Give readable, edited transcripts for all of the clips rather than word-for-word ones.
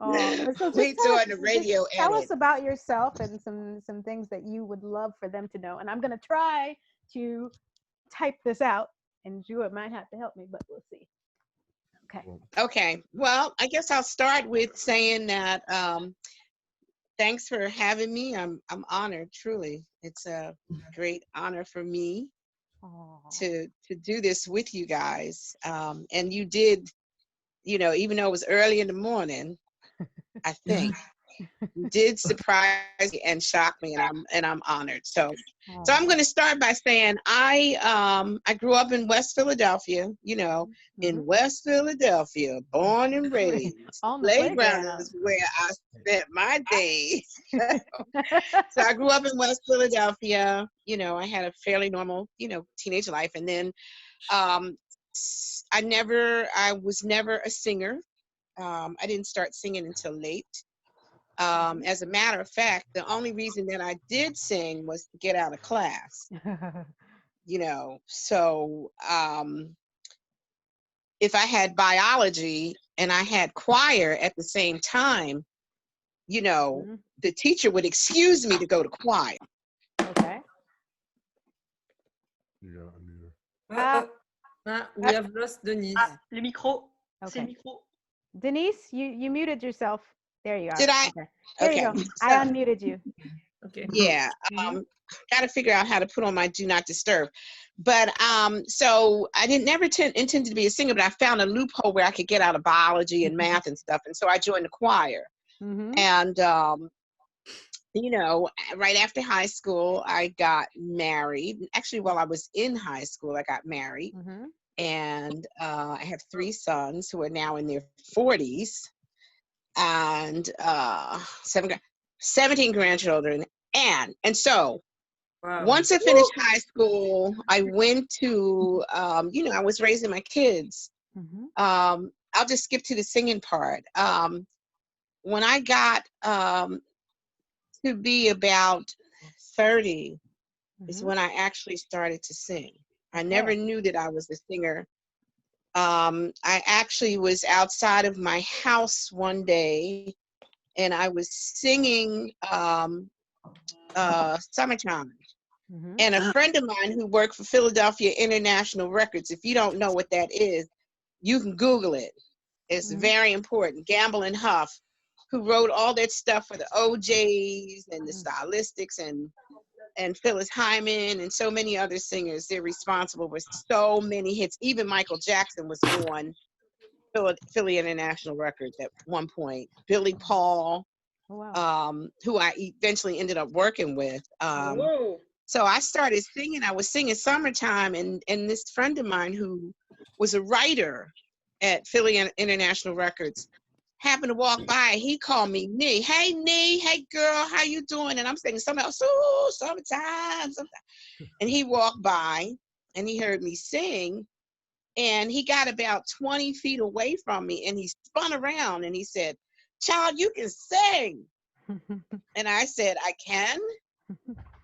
Oh, so just We doing the radio tell edit. us about yourself and some things that you would love for them to know. And I'm gonna try to type this out, and Jewett might have to help me, but we'll see. Okay. Okay. Well, I guess I'll start with saying that thanks for having me. I'm honored, truly. It's a great honor for me Oh. to do this with you guys. And you did, even though it was early in the morning, I think you did surprise me and shock me, and I'm honored. So I'm going to start by saying I grew up in West Philadelphia, in West Philadelphia, born and raised. On the Playground playground. is where I spent my days. So I grew up in West Philadelphia. I had a fairly normal, teenage life, and then um, I was never a singer. I didn't start singing until late. As a matter of fact, the only reason that I did sing was to get out of class, So if I had biology and I had choir at the same time, the teacher would excuse me to go to choir. Okay. Yeah, Anita. We have lost Denise. Le micro. C'est Okay. le micro. Denise, you muted yourself. There you are. Did I? Okay. There you go. I unmuted you. Okay. Yeah. Got to figure out how to put on my do not disturb. But so I didn't never intended to be a singer, but I found a loophole where I could get out of biology and math and stuff, and so I joined the choir. And right after high school, I got married. Actually, while I was in high school, I got married, and I have 3 sons who are now in their 40s, and 17 grandchildren. And so once I finished high school, I went to, I was raising my kids. I'll just skip to the singing part. When I got to be about 30 is when I actually started to sing. I never knew that I was a singer. I actually was outside of my house one day, and I was singing Summertime. And a friend of mine who worked for Philadelphia International Records, if you don't know what that is, you can Google it. It's very important. Gamble and Huff, who wrote all that stuff for the OJs and the Stylistics and Phyllis Hyman and so many other singers. They're responsible for so many hits. Even Michael Jackson was on Philly International Records at one point. Billy Paul, who I eventually ended up working with. So I started singing. I was singing Summertime, and this friend of mine who was a writer at Philly International Records happened to walk by. He called me Nee. Hey, Nee. Hey, girl. How you doing? And I'm singing something else. Ooh, Summertime. And he walked by, and he heard me sing. And he got about 20 feet away from me, and he spun around, and he said, "Child, you can sing." And I said, "I can?"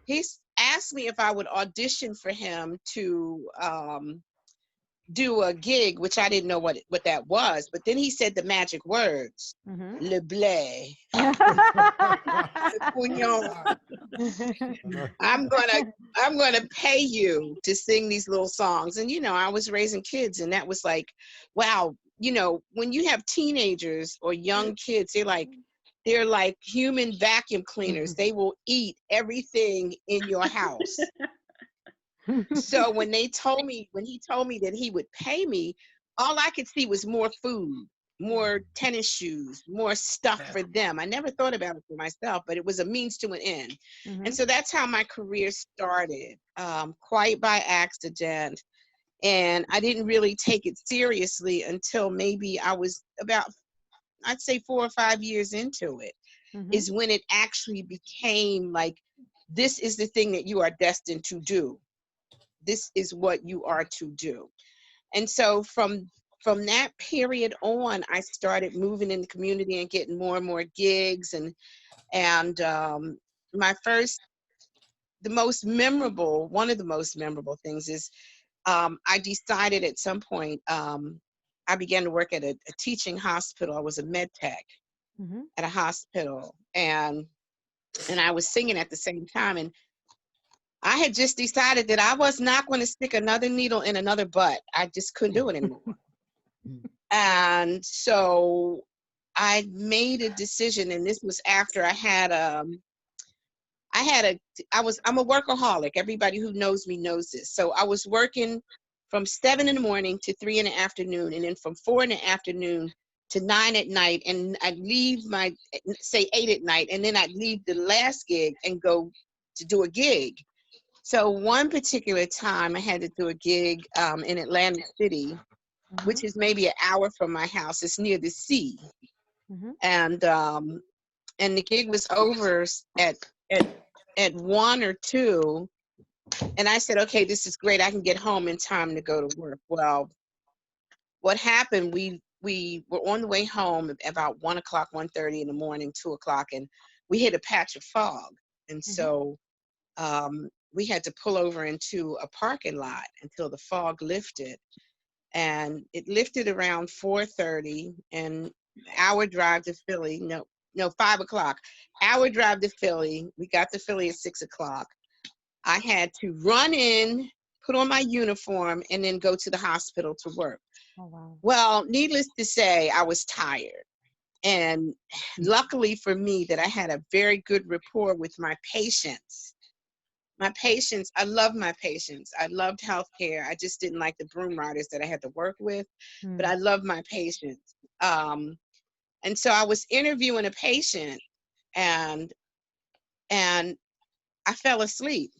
He asked me if I would audition for him to do a gig, which I didn't know what that was. But then he said the magic words, "Le blé." I'm gonna pay you to sing these little songs. And I was raising kids, and that was like, wow. When you have teenagers or young kids, they're like human vacuum cleaners. They will eat everything in your house. So when he told me that he would pay me, all I could see was more food, more tennis shoes, more stuff for them. I never thought about it for myself, but it was a means to an end. And so that's how my career started, quite by accident. And I didn't really take it seriously until maybe I was about, I'd say 4 or 5 years into it, is when it actually became like, this is the thing that you are destined to do. This is what you are to do. And so from that period on, I started moving in the community and getting more and more gigs. And my first, one of the most memorable things is I decided at some point, I began to work at a teaching hospital. I was a med tech. at a hospital, and I was singing at the same time, and I had just decided that I was not going to stick another needle in another butt. I just couldn't do it anymore. And so I made a decision, and this was after I'm a workaholic. Everybody who knows me knows this. So I was working from 7 in the morning to 3 in the afternoon, and then from 4 in the afternoon to 9 at night. And I'd leave say 8 at night, and then I'd leave the last gig and go to do a gig. So one particular time I had to do a gig in Atlantic City, which is maybe an hour from my house. It's near the sea. And the gig was over at 1 or 2. And I said, okay, this is great. I can get home in time to go to work. Well, what happened, we were on the way home about 1 o'clock, 1:30 in the morning, 2 o'clock, and we hit a patch of fog. And so we had to pull over into a parking lot until the fog lifted. And it lifted around 4:30, and hour drive to Philly. No, 5 o'clock. Hour drive to Philly. We got to Philly at 6 o'clock. I had to run in, put on my uniform, and then go to the hospital to work. Oh, wow. Well, needless to say, I was tired. And luckily for me that I had a very good rapport with my patients. I love my patients. I loved healthcare. I just didn't like the broom riders that I had to work with, but I love my patients. And so I was interviewing a patient, and I fell asleep.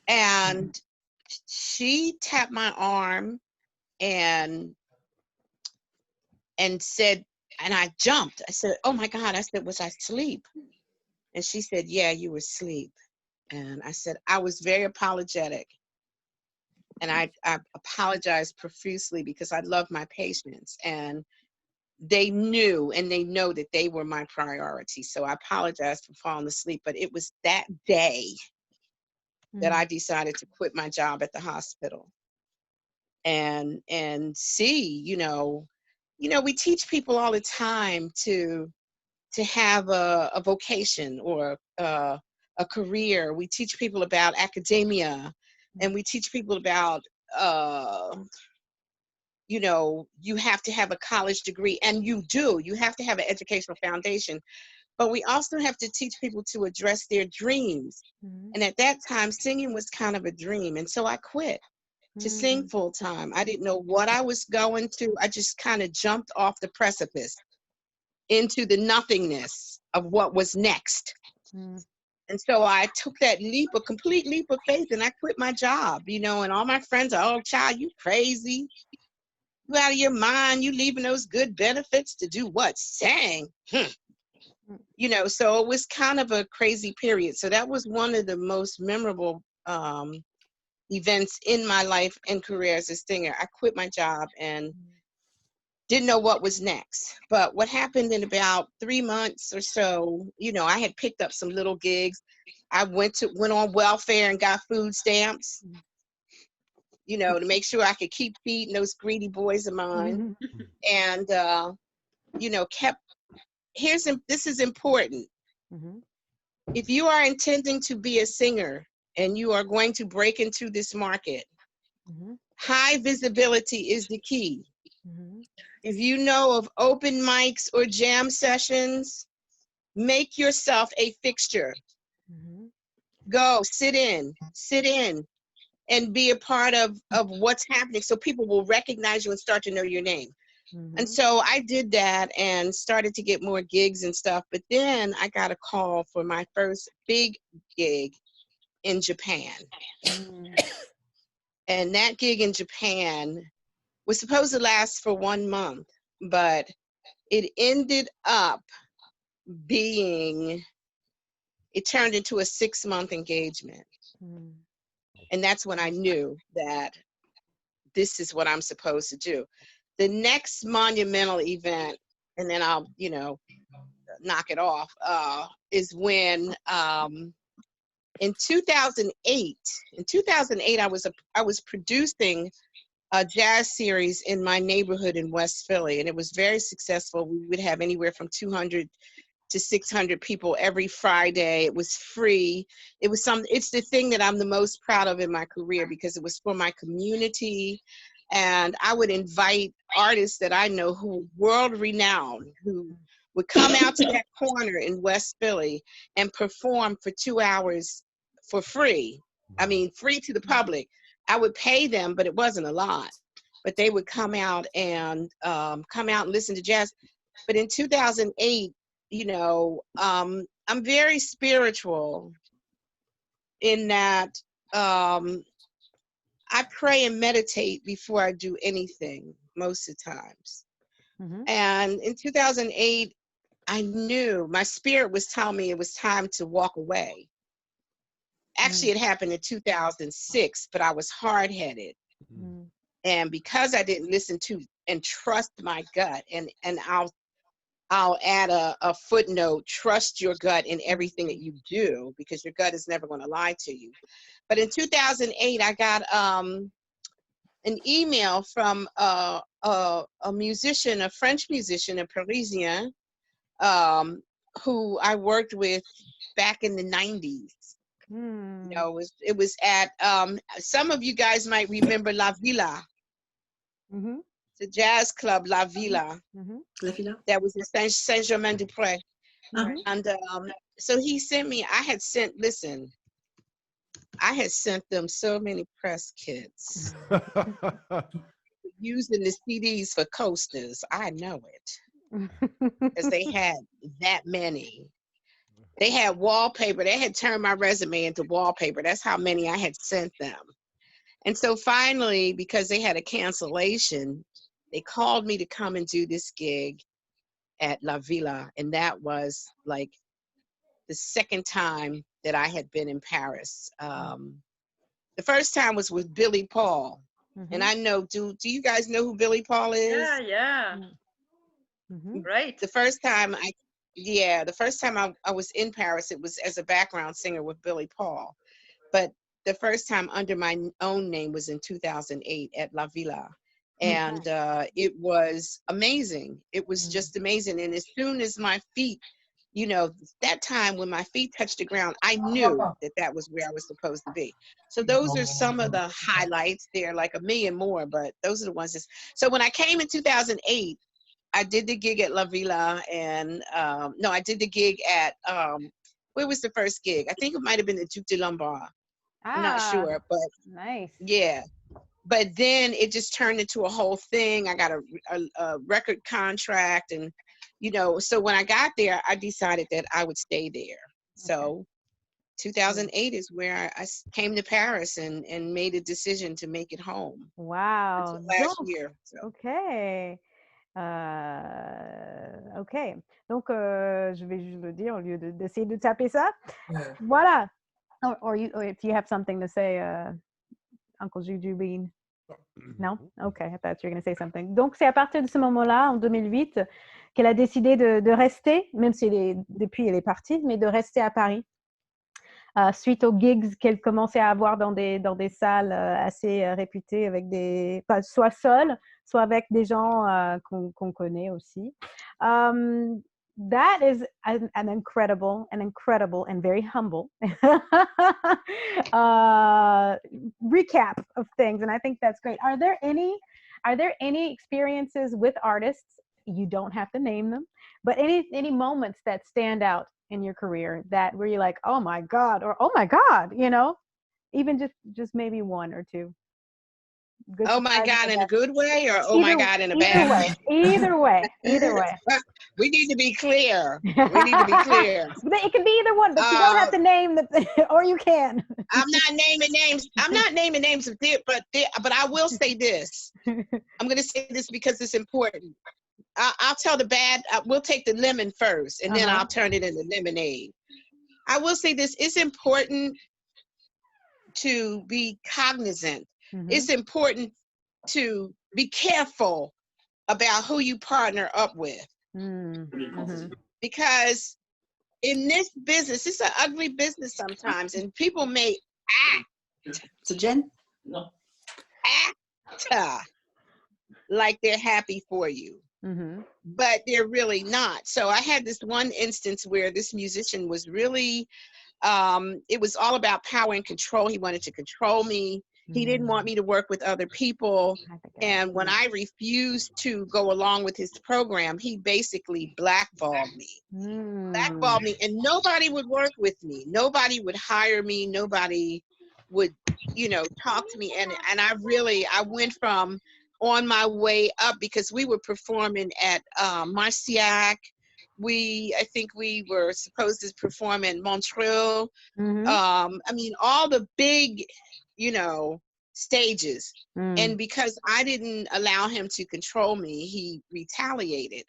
And she tapped my arm and said, and I jumped. I said, oh my God. I said, was I asleep? And she said, yeah, you were asleep. And I said, I was very apologetic. And I apologized profusely because I love my patients. And they knew, and they know that they were my priority. So I apologized for falling asleep. But it was that day that I decided to quit my job at the hospital. And see, we teach people all the time to have a vocation or a career. We teach people about academia, and we teach people about you have to have a college degree, and you have to have an educational foundation. But we also have to teach people to address their dreams. And at that time, singing was kind of a dream. And so I quit to sing full time. I didn't know what I was going to. I just kind of jumped off the precipice into the nothingness of what was next. And so I took that a complete leap of faith, and I quit my job, and all my friends are, oh, child, you crazy. You out of your mind. You leaving those good benefits to do what? Sing. So it was kind of a crazy period. So that was one of the most memorable events in my life and career as a singer. I quit my job and didn't know what was next. But what happened in about 3 months or so, I had picked up some little gigs. I went on welfare and got food stamps, to make sure I could keep feeding those greedy boys of mine. And, this is important. If you are intending to be a singer and you are going to break into this market, high visibility is the key. If you know of open mics or jam sessions, make yourself a fixture. Go sit in and be a part of what's happening, so people will recognize you and start to know your name. And so I did that and started to get more gigs and stuff. But then I got a call for my first big gig in Japan. And that gig in Japan was supposed to last for 1 month, but it ended up it turned into a 6-month engagement. And that's when I knew that this is what I'm supposed to do. The next monumental event, and then I'll, knock it off, is when in 2008, I was producing a jazz series in my neighborhood in West Philly, and it was very successful. We would have anywhere from 200 to 600 people every Friday. It was free. It's the thing that I'm the most proud of in my career because it was for my community. And I would invite artists that I know who were world renowned, who would come out to that corner in West Philly and perform for 2 hours for free. I mean, free to the public. I would pay them, but it wasn't a lot. But they would come out and listen to jazz. But in 2008, you know, I'm very spiritual in that I pray and meditate before I do anything most of the times. And in 2008, I knew my spirit was telling me it was time to walk away. Actually, it happened in 2006, but I was hard-headed. And because I didn't listen to and trust my gut, and I'll add a footnote, trust your gut in everything that you do, because your gut is never going to lie to you. But in 2008, I got an email from a musician, a French musician, a Parisian, who I worked with back in the 90s. You know, it was at, some of you guys might remember La Villa. The jazz club La Villa. La Villa. That was in Saint-Germain-des-Prés. And so he sent me, I had sent them so many press kits using the CDs for coasters. I know it, because they had that many. They had wallpaper. They had turned my resume into wallpaper. That's how many I had sent them. And so finally, because they had a cancellation, they called me to come and do this gig at La Villa. And that was like the second time that I had been in Paris. The first time was with Billy Paul. And I know, do you guys know who Billy Paul is? Yeah. Right. The first time I was in Paris, it was as a background singer with Billy Paul. But the first time under my own name was in 2008 at La Villa. And it was amazing. It was just amazing. And as soon as my feet, you know, that time when my feet touched the ground, I knew that that was where I was supposed to be. So those are some of the highlights. There are like a million more, but those are the ones. So when I came in 2008, I did the gig at La Villa, and no, I did the gig at, where was the first gig? I think it might have been the Duc de Lombard. I'm not sure, but nice. Yeah. But then it just turned into a whole thing. I got a record contract, and, you know, so when I got there, I decided that I would stay there. So 2008 is where I came to Paris and made a decision to make it home. Wow. Last year. So. OK. OK. Donc, je vais juste le dire au lieu d'essayer de taper ça. Voilà. Or if you have something to say, Uncle Juju Bean. Non? OK. I thought you were going to say something. Donc, c'est à partir de ce moment-là, en 2008, qu'elle a décidé de rester, même si depuis elle est partie, mais de rester à Paris. Suite aux gigs qu'elle commençait à avoir dans des salles assez réputées, avec soit seule, soit avec des gens qu'on connaît aussi. That is an incredible and very humble recap of things, and I think that's great. Are there any experiences with artists, you don't have to name them, but any moments that stand out in your career that where you're like, oh my God, or oh my God, you know, even just maybe one or two? Good oh my God, in a good way, or oh my God, in a bad way? Either way. We need to be clear. We need to be clear. It can be either one, but you don't have to name or you can. I'm not naming names. I'm not naming names of but I will say this. I'm going to say this because it's important. I'll tell the bad. We'll take the lemon first, and then I'll turn it into lemonade. I will say this. It's important to be cognizant. It's important to be careful about who you partner up with. Because in this business, it's an ugly business sometimes, and people may act. So Jen? No. Act like they're happy for you. But they're really not. So I had this one instance where this musician was really, it was all about power and control. He wanted to control me. He didn't want me to work with other people. And when I refused to go along with his program, he basically blackballed me. Blackballed me, and nobody would work with me. Nobody would hire me. Nobody would, you know, talk to me. And I went from on my way up, because we were performing at Marciac. I think we were supposed to perform in Montreal. I mean, all the big, you know, stages. And because I didn't allow him to control me, he retaliated.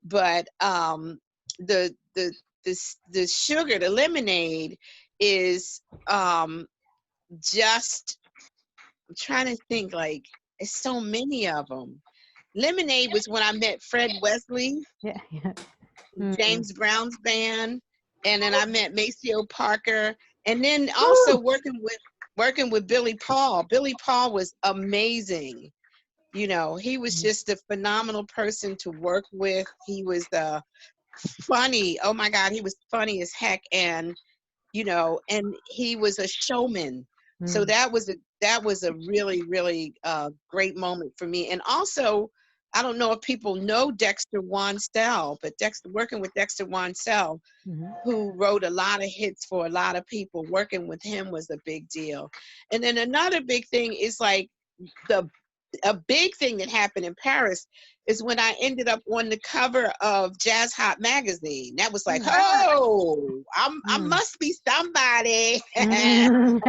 But the sugar, the lemonade is just, I'm trying to think, like, it's so many of them. Lemonade was when I met Fred Wesley, James Brown's band, and then I met Maceo Parker, and then also working with Billy Paul. Billy Paul was amazing. You know, he was just a phenomenal person to work with. He was funny. Oh my God, he was funny as heck, and you know, and he was a showman. So that was a really, really great moment for me. And also, I don't know if people know Dexter Wansell, but working with Dexter Wansell, who wrote a lot of hits for a lot of people, working with him was a big deal. And then another big thing is like a big thing that happened in Paris is when I ended up on the cover of Jazz Hot magazine. That was like, oh, I must be somebody. I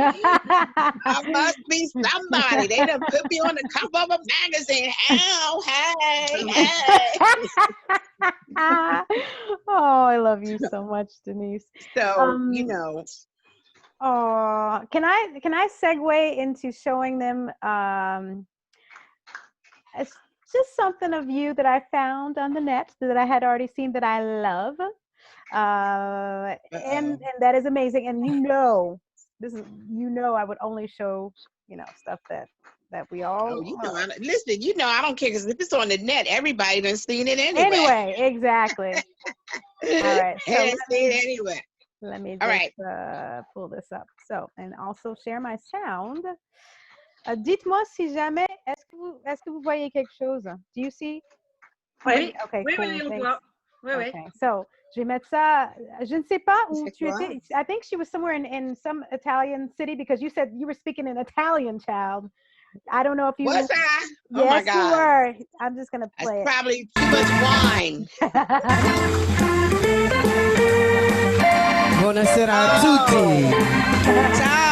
must be somebody. They done put me on the cover of a magazine. Oh, hey. Oh, I love you so much, Denise. So, you know. Oh, can I segue into showing them it's just something of you that I found on the net that I had already seen that I love, and that is amazing. And you know, I would only show, you know, stuff that we all. Oh, you know, listen, you know, I don't care, because if it's on the net, everybody done seen it anyway. Anyway, exactly. All right, so let me just pull this up. So, and also share my sound. Dites-moi si jamais, est-ce que vous voyez quelque chose? Do you see? Oui, okay, oui, cool. oui, on voit. Oui, oui. Okay, so je vais mettre ça. Je ne sais pas où tu étais. I think she was somewhere in some Italian city, because you said you were speaking in Italian, child. I don't know if you. Was I? Yes, oh my God. You were. I'm just gonna play That's probably too much wine. Buonasera a tutti. Ciao.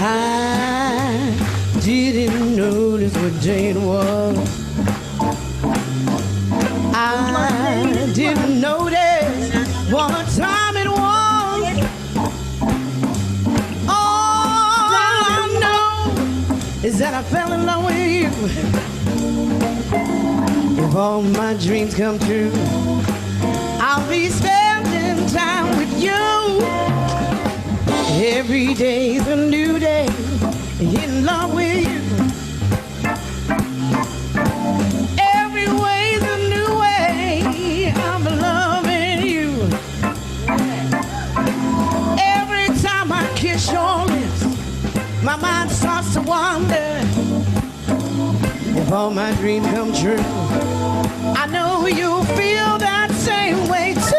I didn't notice what Jane was. I didn't notice what time it was. All I know is that I fell in love with you. If all my dreams come true, I'll be spending time with you. Every day's a new day, in love with you. Every way's a new way, I'm loving you. Every time I kiss your lips, my mind starts to wander. If all my dreams come true, I know you'll feel that same way too.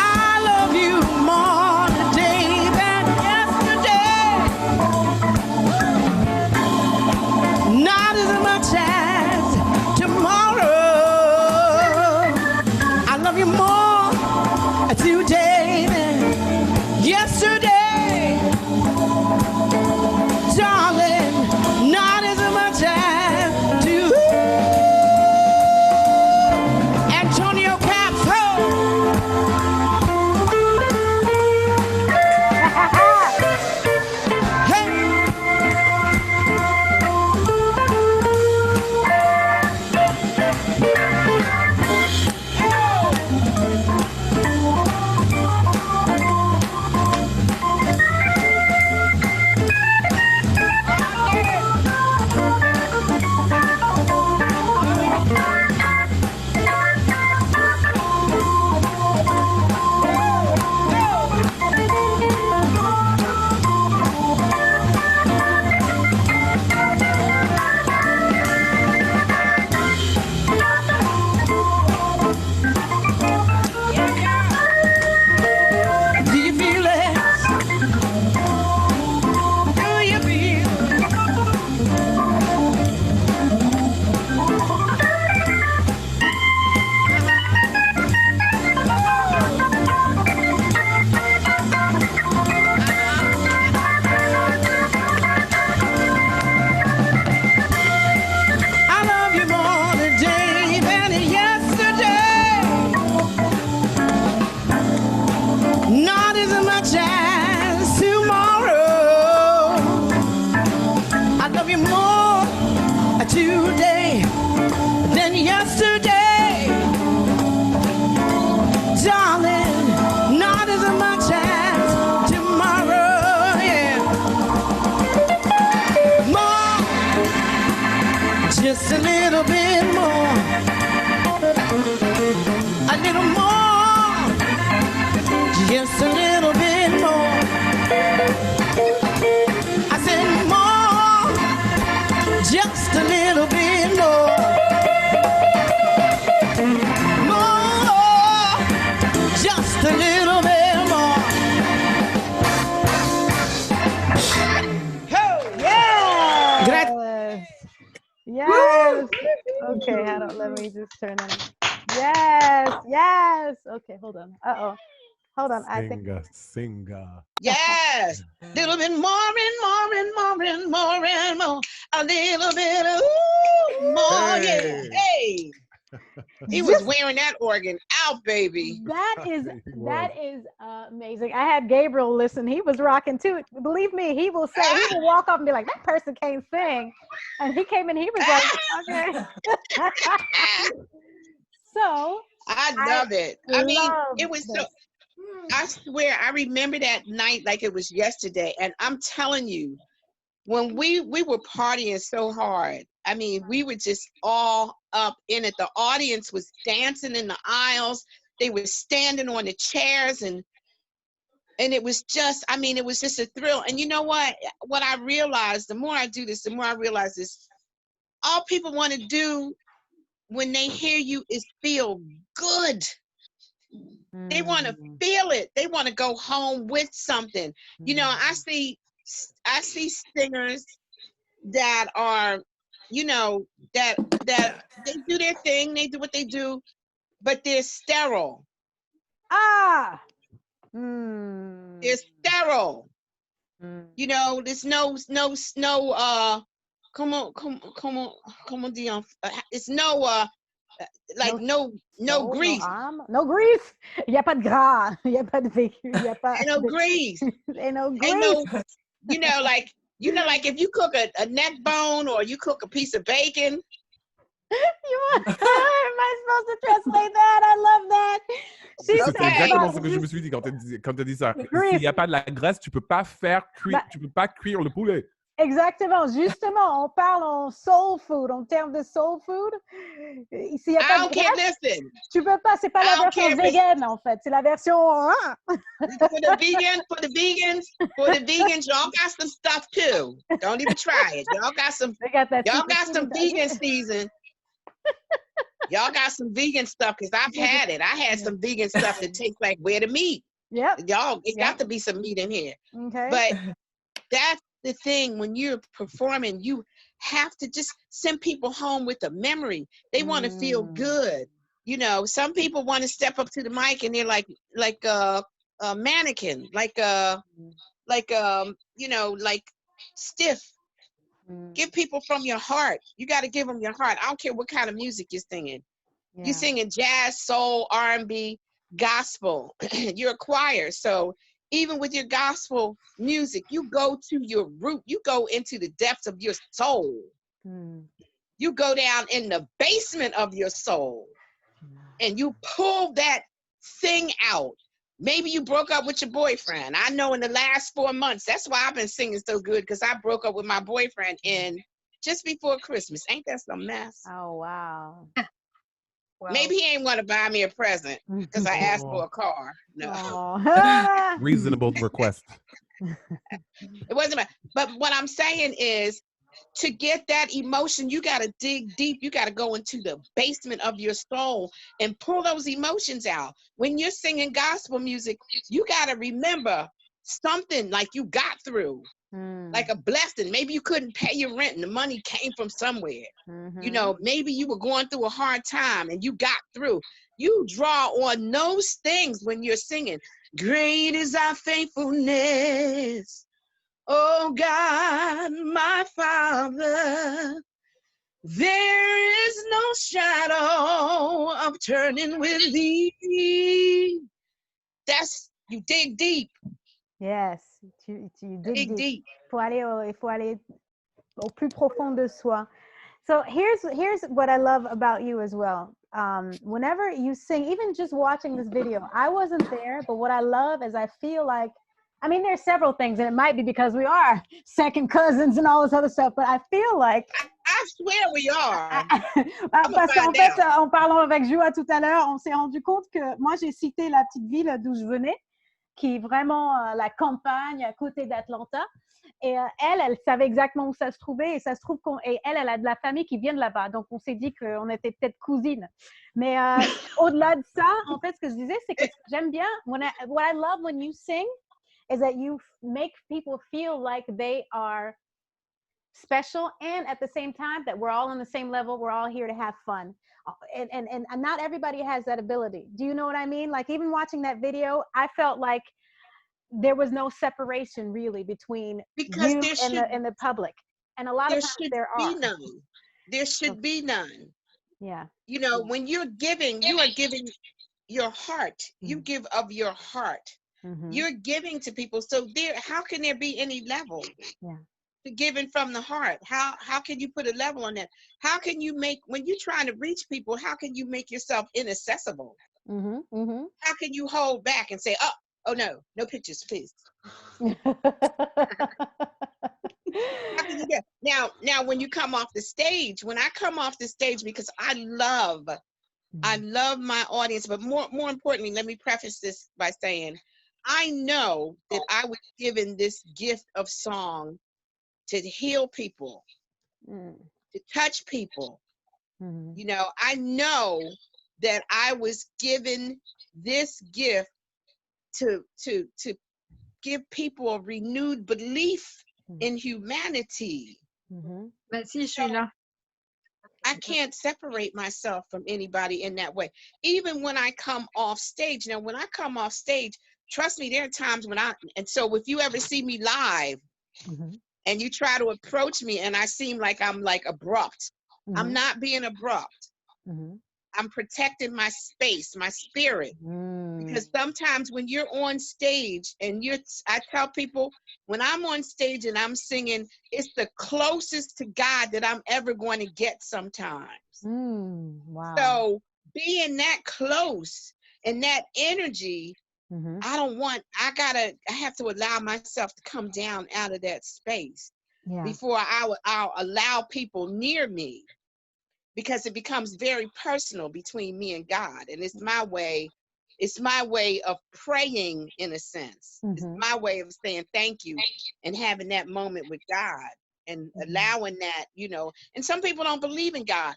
I love you more today than yesterday. Not as much as tomorrow. I love you more today than yesterday. Darling, not as much as to today than yesterday, darling, not as much as tomorrow, yeah. More, just a little bit more, a little more, just a little bit more. I said more, just a little bit more. More, just a little bit more. Yes. Yes. Okay, let me just turn it on. Yes. Yes. Okay, hold on. Hold on. I think Singa. Yes. Little bit more and more and more and more and more. A little bit of more. Hey. Yeah. Hey. He was wearing that organ out, baby. that is amazing. I had Gabriel listen. He was rocking too. Believe me, he will walk up and be like, "That person can't sing," and he came in. He was like, "Okay." So I love it. I mean, it was this. so. I swear, I remember that night like it was yesterday, and I'm telling you, when we were partying so hard. I mean, we were just all up in it. The audience was dancing in the aisles. They were standing on the chairs, and it was just, I mean, it was just a thrill. And you know what? What I realized, the more I do this, the more I realize this. All people want to do when they hear you is feel good. They want to feel it. They want to go home with something. You know, I see singers that are, you know, that they do their thing, they do what they do, but they're sterile. They're sterile. You know, there's no come on, Dion. It's no like no grease. No grease. Il y a pas de gras. Il y a pas de vécu. Il y a pas Ain't no grease. Ain't no grease. Ain't no, you know, like if you cook a neck bone or you cook a piece of bacon. Am I supposed to translate that? I love that. C'est exactement ce que je me suis dit quand tu as dit ça. S'il n'y a pas de la graisse, tu peux pas tu peux pas cuire le poulet. Exactement. Justement, on parle en soul food, en termes de soul food. S'il y a pas de graisse, tu peux pas. C'est pas la version vegan en fait. C'est la version. For the vegans, y'all got some stuff too. Don't even try it. Y'all got some vegan season. Y'all got some vegan stuff because I've had it. I had some vegan stuff that tastes like where the meat. Yep. Y'all, it got to be some meat in here. Okay. But that's the thing, when you're performing, you have to just send people home with a memory. They want to feel good. You know, some people want to step up to the mic and they're like a mannequin, like you know, like stiff. Give people from your heart. You got to give them your heart. I don't care what kind of music you're singing. Yeah. You're singing jazz, soul, R&B, gospel. You're a choir. So even with your gospel music, you go to your root. You go into the depths of your soul. You go down in the basement of your soul and you pull that thing out. Maybe you broke up with your boyfriend. I know in the last 4 months, that's why I've been singing so good, because I broke up with my boyfriend just before Christmas. Ain't that some mess? Oh, wow. Well, maybe he ain't want to buy me a present because I asked for a car. No. Reasonable request. It wasn't bad. But what I'm saying is, to get that emotion, you got to dig deep. You got to go into the basement of your soul and pull those emotions out. When you're singing gospel music, you got to remember something like you got through, like a blessing. Maybe you couldn't pay your rent and the money came from somewhere. You know, maybe you were going through a hard time and you got through. You draw on those things when you're singing. Great is our faithfulness. Oh God, my Father, there is no shadow of turning with thee. That's, you dig deep. Yes, tu dig deep. Il faut aller au plus profond de soi. So here's what I love about you as well. Whenever you sing, even just watching this video, I wasn't there, but what I love is I feel like, I mean, there's several things, and it might be because we are second cousins and all this other stuff, but I feel like I swear we are. parce qu'en fait, en parlant avec Joa tout à l'heure, on s'est rendu compte que moi, j'ai cité la petite ville d'où je venais, qui est vraiment la campagne à côté d'Atlanta. Et elle savait exactement où ça se trouvait. Et ça se trouve et elle a de la famille qui vient de là-bas. Donc, on s'est dit qu'on était peut-être cousines. Mais au-delà de ça, en fait, ce que je disais, c'est que ce que j'aime bien, what I love when you sing is that you make people feel like they are special, and at the same time that we're all on the same level, we're all here to have fun, and not everybody has that ability. Do you know what I mean? Like, even watching that video, I felt like there was no separation really between because you and the public, and a lot of times there are. None. There should be none. Yeah. You know, when you're giving, you are giving your heart. You give of your heart. You're giving to people. So how can there be any level? Yeah. To giving from the heart. How can you put a level on that? How can you when you're trying to reach people, how can you make yourself inaccessible? How can you hold back and say, oh no pictures, please? How can you do? Now when you come off the stage, when I come off the stage, because I love my audience, but more importantly, let me preface this by saying, I know that I was given this gift of song to heal people, to touch people. You know, I know that I was given this gift to give people a renewed belief in humanity. Si, je suis là. I can't separate myself from anybody in that way. Even when I come off stage. Now, when I come off stage, trust me, there are times when and so if you ever see me live, and you try to approach me and I seem like I'm like abrupt, I'm not being abrupt. I'm protecting my space, my spirit. Because sometimes when you're on stage and I tell people, when I'm on stage and I'm singing, it's the closest to God that I'm ever going to get sometimes. Wow. So being that close and that energy, I have to allow myself to come down out of that space before I'll allow people near me, because it becomes very personal between me and God. And it's my way of praying, in a sense. It's my way of saying thank you and having that moment with God and allowing that, you know. And some people don't believe in God.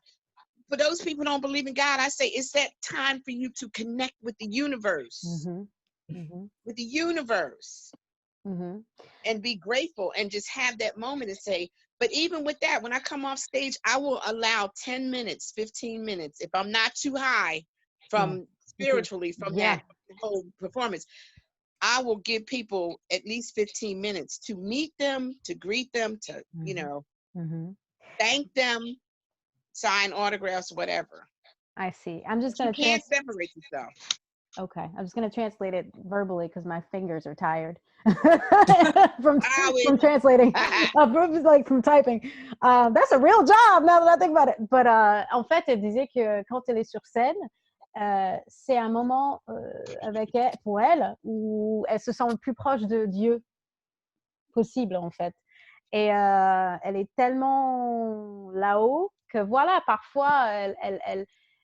For those people who don't believe in God, I say it's that time for you to connect with the universe. With the universe, and be grateful and just have that moment and say, but even with that, when I come off stage, I will allow 10 minutes, 15 minutes, if I'm not too high from spiritually from that whole performance, I will give people at least 15 minutes to meet them, to greet them, to, you know, thank them, sign autographs, whatever. I see. I'm just going to can't separate yourself. Okay, I'm just going to translate it verbally because my fingers are tired from translating, from typing. That's a real job now that I think about it. But en fait, elle disait que quand elle est sur scène, c'est un moment avec elle, pour elle, où elle se sent le plus proche de Dieu possible, en fait. Et elle est tellement là-haut que voilà, parfois,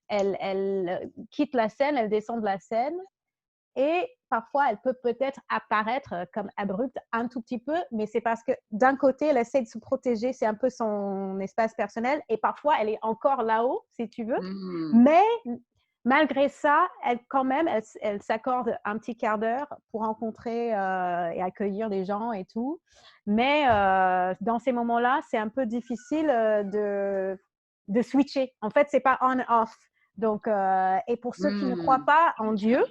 elle quitte la scène, elle descend de la scène, et parfois elle peut peut-être apparaître comme abrupte un tout petit peu, mais c'est parce que d'un côté elle essaie de se protéger, c'est un peu son espace personnel, et parfois elle est encore là-haut, si tu veux, mais malgré ça, elle s'accorde un petit quart d'heure pour rencontrer et accueillir les gens et tout, mais dans ces moments-là, c'est un peu difficile de switcher. En fait, c'est pas on-off. Donc, et pour ceux qui ne croient pas en Dieu,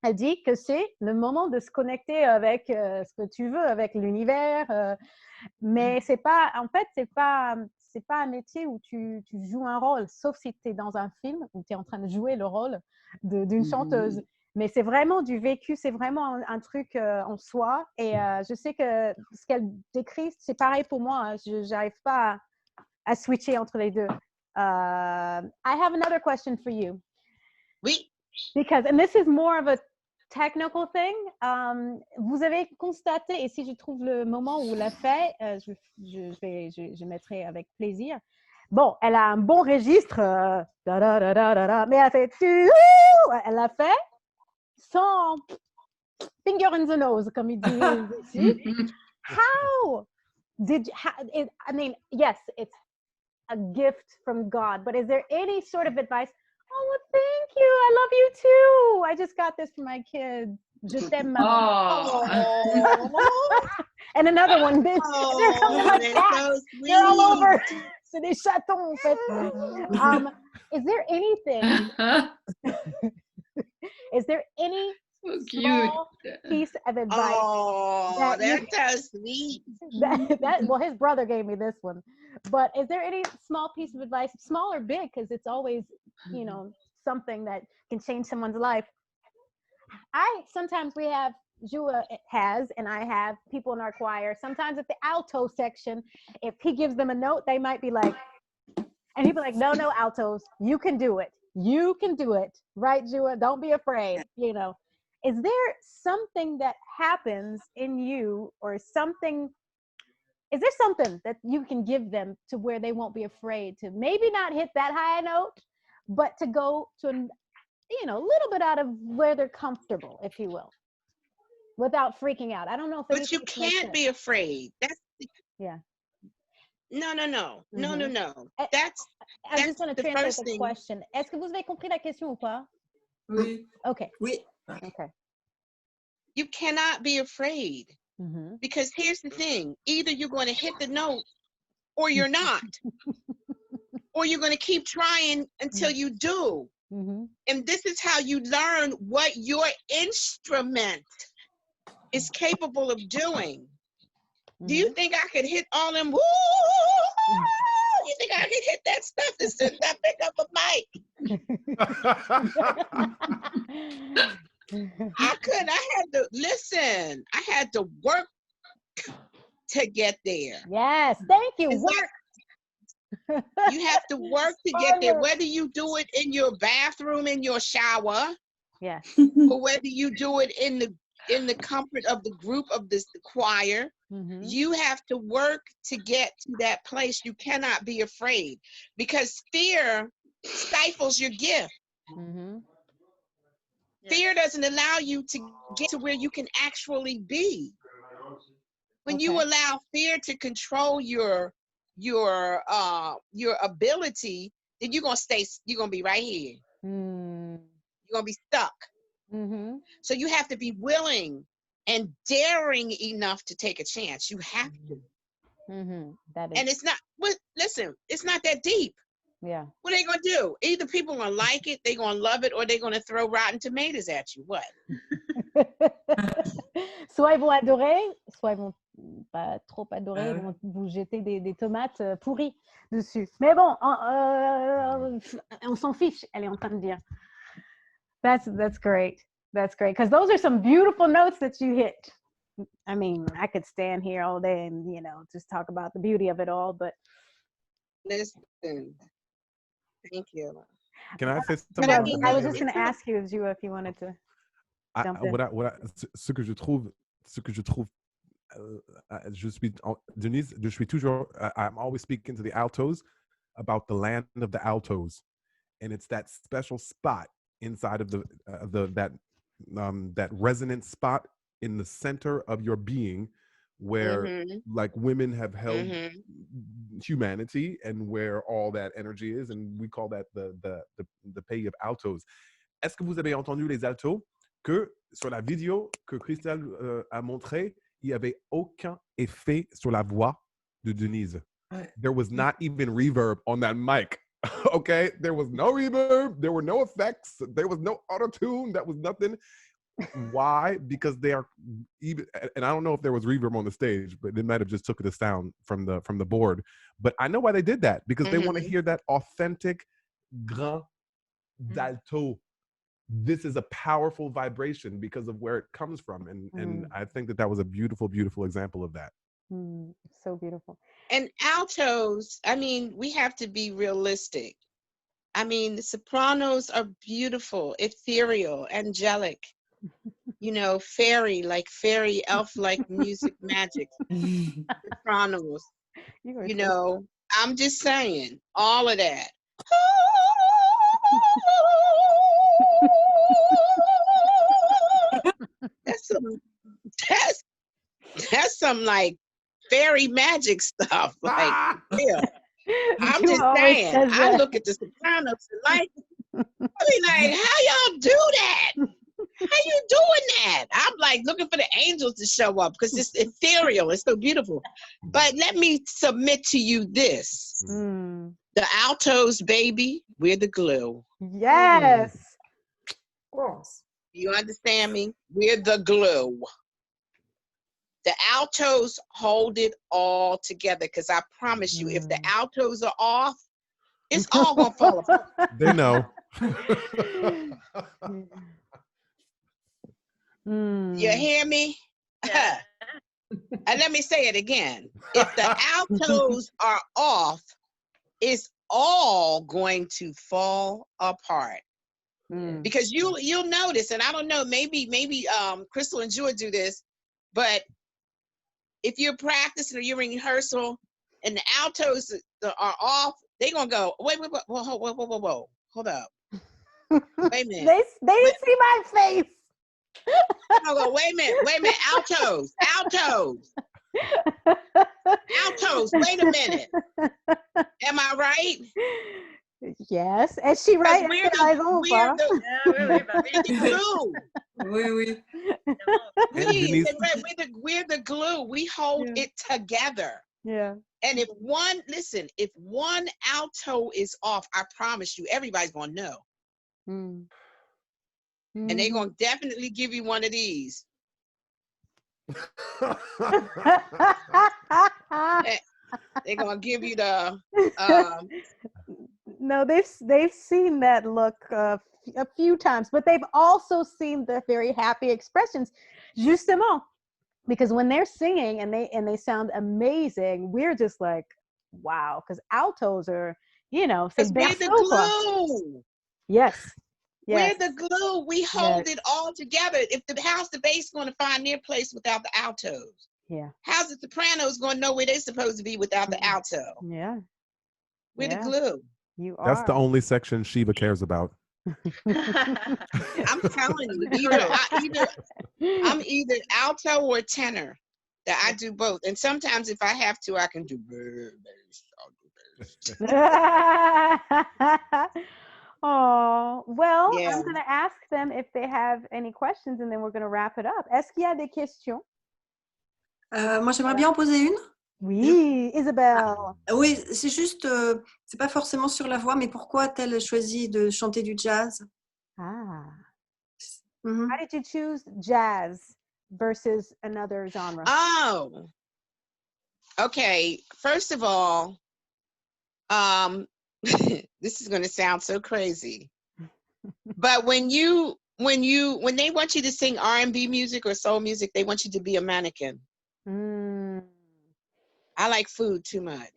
elle dit que c'est le moment de se connecter avec ce que tu veux, avec l'univers. Mais c'est pas, en fait, c'est pas un métier où tu joues un rôle, sauf si tu es dans un film où tu es en train de jouer le rôle d'une chanteuse. Mais c'est vraiment du vécu, c'est vraiment un truc en soi. Et je sais que ce qu'elle décrit, c'est pareil pour moi. Hein. Je n'arrive pas à switcher entre les deux. I have another question for you. Oui. Because, and this is more of a technical thing. Vous avez constaté, et si je trouve le moment où l'a fait, je mettrai avec plaisir. Bon, elle a un bon registre, mais elle a fait, elle l'a fait sans finger in the nose, comme il dit ici. How did you, I mean, yes, it's a gift from God, but is there any sort of advice? Oh, well, thank you. I love you too. I just got this for my kids. Je t'aime, maman. Oh. And another one, bitch. Oh, They're that's cats. so They're all over. sweet. C'est des chatons, en fait. Is there anything? Is there any So small cute. piece of advice? Oh, that's so sweet. Well, his brother gave me this one. But is there any small piece of advice, small or big, because it's always, you know, something that can change someone's life? Sometimes we have, Jua has, and I have people in our choir. Sometimes at the alto section, if he gives them a note, they might be like, and he'd be like, no, altos, you can do it. You can do it. Right, Jua? Don't be afraid, you know. Is there something that happens in you or something? Is there something that you can give them to where they won't be afraid to maybe not hit that high note, but to go to, you know, a little bit out of where they're comfortable, if you will, without freaking out? I don't know if But you can't be afraid. That's yeah. No. That's I'm just going to the translate first the thing. question. Est-ce que vous avez compris la question ou pas? Oui. Okay. Oui. Okay. You cannot be afraid. Mm-hmm. Because here's the thing, either you're going to hit the note or you're not. Or you're going to keep trying until you do. Mm-hmm. And this is how you learn what your instrument is capable of doing. Mm-hmm. Do you think I could hit all them? Woo! You think I could hit that stuff as soon as I pick up a mic? I couldn't. I had to listen. I had to work to get there. Yes, thank you. Work. You have to work to get there, whether you do it in your bathroom, in your shower, yes, or whether you do it in the comfort of the group of the choir. mm-hmm. You have to work to get to that place. You cannot be afraid because fear stifles your gift. Mm-hmm. Fear doesn't allow you to get to where you can actually be. When you allow fear to control your ability, then you're gonna be right here. You're gonna be stuck. Mm-hmm. So you have to be willing and daring enough to take a chance. You have to. Mm-hmm. That is, And it's not. Listen, it's not that deep. yeah. What are they gonna do? Either people are gonna like it, they're gonna love it, or they're gonna throw rotten tomatoes at you. What? Soit ils vont adorer, soit ils vont pas trop adorer, ils vont vous jeter des tomates pourries dessus. Mais bon, on s'en fiche, elle est en train de dire. That's great. That's great. Because those are some beautiful notes that you hit. I mean, I could stand here all day and, you know, just talk about the beauty of it all, but. Listen. Thank you. Can I say something? I was just going to ask you if you wanted to jump in. Ce que je trouve, Denise, je suis toujours, I'm always speaking to the altos about the land of the altos, and it's that special spot inside of that resonant spot in the center of your being where like women have held humanity and where all that energy is, and we call that the pays of altos. Est-ce que vous avez entendu les altos que sur la vidéo que Christelle a montré, il n'y avait aucun effet sur la voix de Denise. There was not even reverb on that mic. Okay, there was no reverb, there were no effects, there was no auto-tune, that was nothing. Why? Because they are even, and I don't know if there was reverb on the stage, but they might have just took the sound from the board. But I know why they did that, because they want to hear that authentic grand d'alto. This is a powerful vibration because of where it comes from, and I think that was a beautiful, beautiful example of that. So beautiful. And altos, I mean, we have to be realistic. I mean, the sopranos are beautiful, ethereal, angelic, you know, fairy, elf-like music magic. Sopranos, you know, I'm just saying, all of that. That's some like fairy magic stuff. Like, yeah. I'm just saying, I look at the Sopranos and like, I be like, how y'all do that? How you doing that? I'm like looking for the angels to show up because it's ethereal. It's so beautiful. But let me submit to you this. The altos, baby, we're the glue. Yes. You understand me? We're the glue. The altos hold it all together because I promise you, if the altos are off, it's all going to fall apart. They know. You hear me? Yeah. And let me say it again. If the altos are off, it's all going to fall apart. Because you'll notice, and I don't know, maybe Crystal and Joy do this, but if you're practicing or you're in rehearsal and the altos are off, they're gonna go, whoa, hold up. Wait a minute. They didn't see my face. I'll go, wait a minute, altos, wait a minute. Am I right? Yes. Is she right? We're the glue. We're the glue. We hold it together. Yeah. And if one alto is off, I promise you, everybody's gonna know. And they're gonna definitely give you one of these. They're gonna give you the no, they've seen that look a few times, but they've also seen the very happy expressions, justement, because when they're singing and they sound amazing, we're just like, wow, because altos are, you know, we're the glue. Yes. We're the glue. We hold it all together. How's the bass going to find their place without the altos? Yeah. How's the sopranos going to know where they're supposed to be without the alto? Yeah. We're the glue. You are. That's the only section Shiva cares about. I'm telling you, I'm either alto or tenor. That I do both, and sometimes if I have to, I can do bass. Oh, well, I'm going to ask them if they have any questions, and then we're going to wrap it up. Est-ce qu'il y a des questions? Moi, j'aimerais bien en poser une. Oui, Isabelle. Oui, c'est juste, c'est pas forcément sur la voix, mais pourquoi a-t-elle choisi de chanter du jazz? How did you choose jazz versus another genre? Oh, okay. First of all, this is going to sound so crazy, but when they want you to sing R&B music or soul music, they want you to be a mannequin. I like food too much.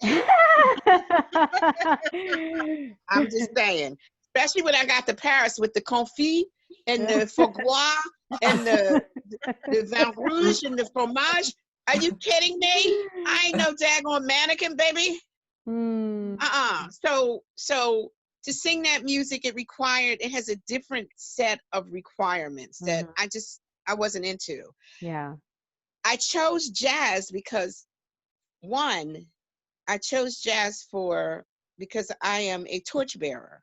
I'm just saying, especially when I got to Paris with the confit and the foie gras and the vin rouge and the fromage. Are you kidding me? I ain't no daggone mannequin, baby. So to sing that music, it has a different set of requirements that I wasn't into. Yeah. I chose jazz because because I am a torchbearer.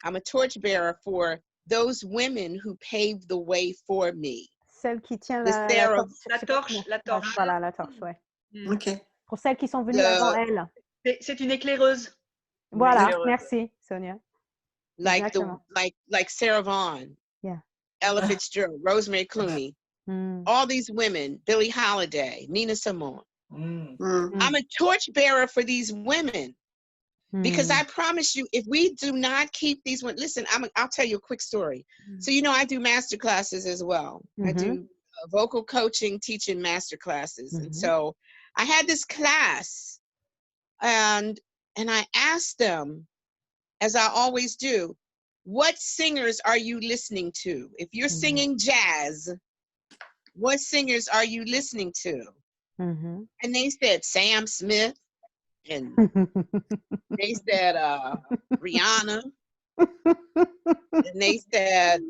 I'm a torchbearer for those women who paved the way for me. Celle qui tient la torche. Voilà, la torche, ouais. Ok. Pour celles qui sont venues avant elle. C'est une éclaireuse. Voilà, merci, Sonia. Like Sarah Vaughan. Yeah. Ella Fitzgerald, Rosemary Clooney. All these women, Billie Holiday, Nina Simone. I'm a torchbearer for these women because I promise you, if we do not keep these women, listen, I'll tell you a quick story. So, I do master classes as well. I do vocal coaching, teaching master classes. And so I had this class, and I asked them, as I always do, what singers are you listening to? If you're singing jazz, what singers are you listening to? And they said Sam Smith, and they said Rihanna, and they said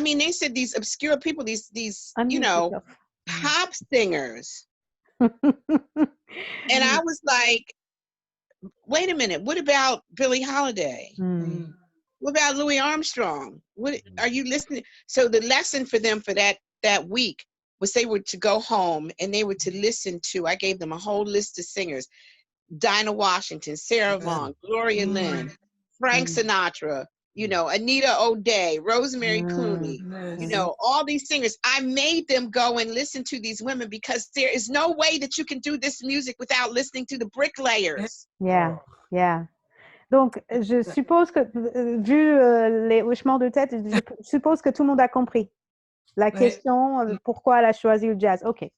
they said these obscure people, these pop singers. And I was like, wait a minute, what about Billie Holiday? What about Louis Armstrong? What are you listening? So the lesson for them for that week was they were to go home and they were to listen to, I gave them a whole list of singers: Dinah Washington, Sarah Vaughan, Gloria Lynn, Frank Sinatra, Anita O'Day, Rosemary Clooney, all these singers. I made them go and listen to these women because there is no way that you can do this music without listening to the bricklayers. Yeah, yeah. Donc, je suppose que, vu les hochements de tête, je suppose que tout le monde a compris la question, pourquoi elle a choisi le jazz. Okay.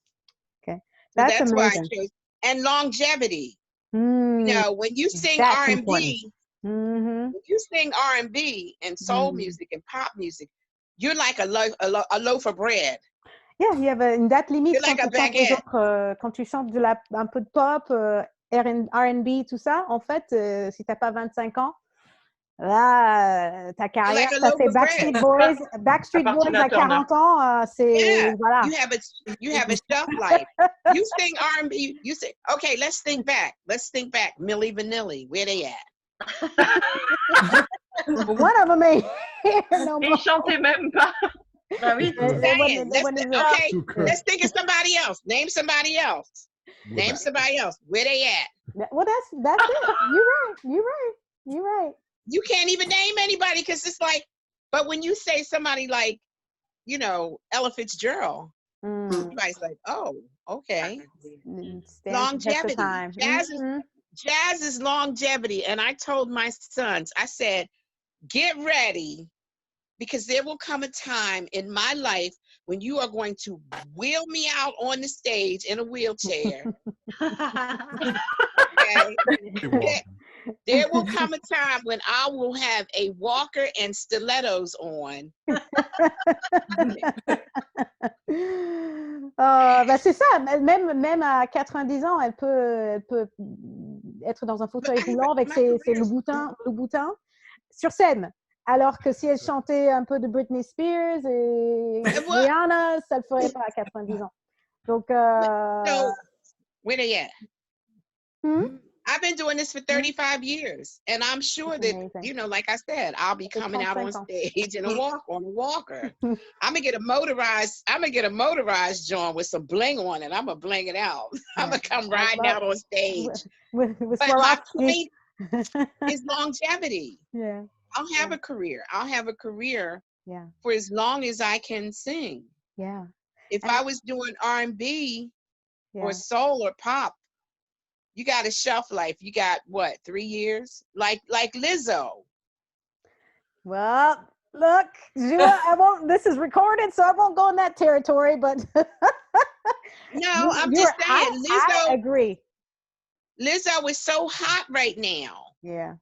That's amazing. Why I chose. And longevity. When you sing R&B, when you sing R&B and soul music and pop music, you're like a loaf of bread. Yeah, il y avait une date limite quand, like quand tu chantes un peu de pop, R&B, tout ça. En fait, si t'as pas 25 ans, là, ta carrière, like ça fait Backstreet Boys à 40 ans, c'est voilà. You have a shelf life. You sing R&B, you say, okay, let's think back. Milli Vanilli, where they at? One of them ain't here no more. Ils chantaient même pas. Bah oui. Okay, let's think of somebody else. Name somebody else. Where they at? Well, that's it. You're right. You can't even name anybody because it's like, but when you say somebody like, Ella Fitzgerald, everybody's like, oh, okay. Longevity. Jazz is longevity. And I told my sons, I said, get ready, because there will come a time in my life when you are going to wheel me out on the stage in a wheelchair. Okay? There will come a time when I will have a walker and stilettos on. C'est ça, même à 90 ans, elle peut être dans un fauteuil roulant avec ses loups-boutins sur scène. Alors que si elle chantait un peu de Britney Spears et Rihanna, ça le ferait pas à 90 ans. Donc, so, where they at? I've been doing this for 35 years, and I'm sure that, like I said, I'll be coming out on stage in a walker. I'm gonna get a motorized joint with some bling on it. I'm gonna bling it out. I'm gonna come riding out on stage. With but my point is longevity. Yeah. I'll have a career. For as long as I can sing. Yeah. If I was doing R&B or soul or pop, you got a shelf life. You got what, 3 years? Like Lizzo. Well, look, this is recorded, so I won't go in that territory, but no, I'm just saying, Lizzo. I agree. Lizzo is so hot right now. Yeah.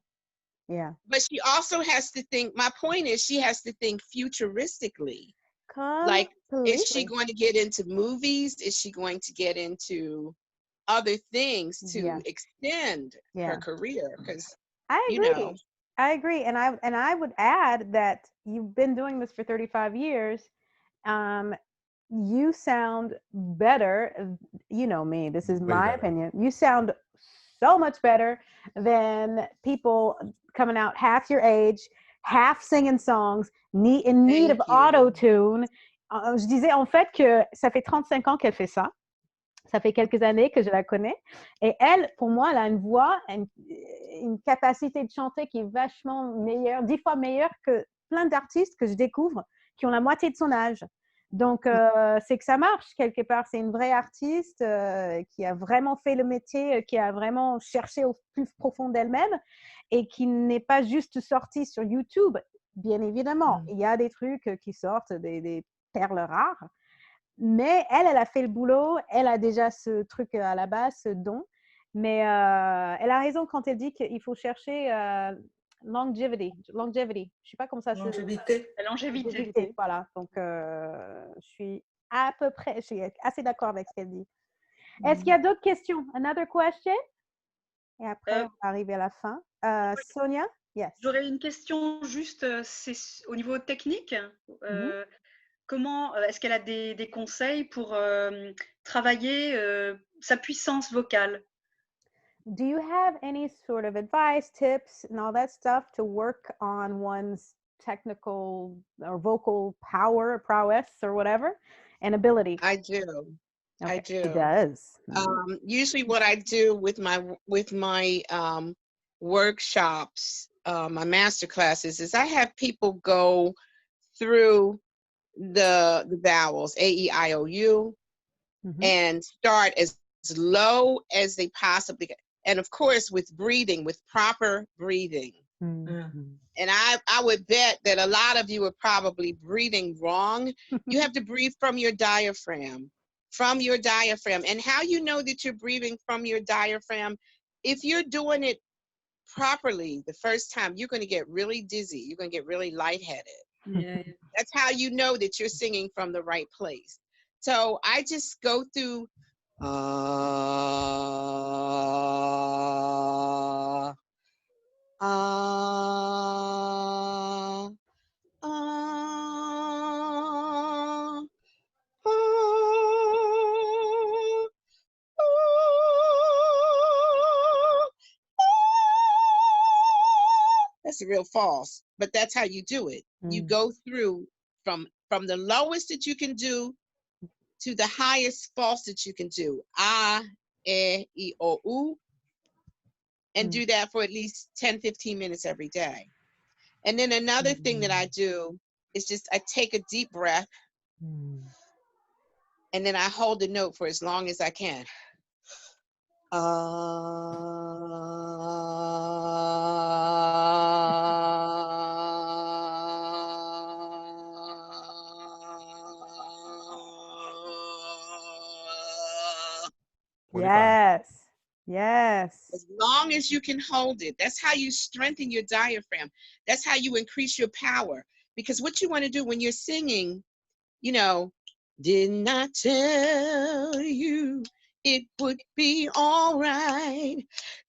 Yeah. But she also has to think, my point is she has to think futuristically. Like, is she going to get into movies? Is she going to get into other things to extend her career? Because I agree. And I would add that you've been doing this for 35 years. You sound better. You know me, this is my opinion. You sound so much better than people coming out half your age, half singing songs, in need of auto-tune. Je disais en fait que ça fait 35 ans qu'elle fait ça. Ça fait quelques années que je la connais. Et elle, pour moi, elle a une voix, une capacité de chanter qui est vachement meilleure, 10 fois meilleure que plein d'artistes que je découvre qui ont la moitié de son âge. Donc, c'est que ça marche quelque part. C'est une vraie artiste qui a vraiment fait le métier, qui a vraiment cherché au plus profond d'elle-même et qui n'est pas juste sortie sur YouTube. Bien évidemment, il y a des trucs qui sortent, des perles rares. Mais elle a fait le boulot, elle a déjà ce truc à la base, ce don. Mais elle a raison quand elle dit qu'il faut chercher longevity. Je ne sais pas comment ça se dit. La longévité. Longévité, voilà. Donc, je suis je suis assez d'accord avec ce qu'elle dit. Est-ce qu'il y a d'autres questions? Another question? Et après, on va arriver à la fin. Sonia? Yes. J'aurais une question juste, c'est au niveau technique. Comment est-ce qu'elle a des conseils pour travailler sa puissance vocale? Do you have any sort of advice, tips, and all that stuff to work on one's technical or vocal power, prowess, or whatever, and ability? I do. Okay. I do. She does. Usually what I do with my workshops, my master classes, is I have people go through the vowels A-E-I-O-U and start as low as they possibly can. And of course with breathing, with proper breathing. And I would bet that a lot of you are probably breathing wrong. You have to breathe from your diaphragm. And how you know that you're breathing from your diaphragm, if you're doing it properly the first time, you're going to get really dizzy. You're going to get really lightheaded. Yeah. That's how you know that you're singing from the right place. So I just go through that's a real false, but that's how you do it. You go through from the lowest that you can do to the highest false that you can do. A, E, O, U. And do that for at least 10-15 minutes every day. And then another thing that I do is just I take a deep breath and then I hold the note for as long as I can. Yes. Yes. As long as you can hold it. That's how you strengthen your diaphragm. That's how you increase your power. Because what you want to do when you're singing, you know, didn't I tell you it would be all right?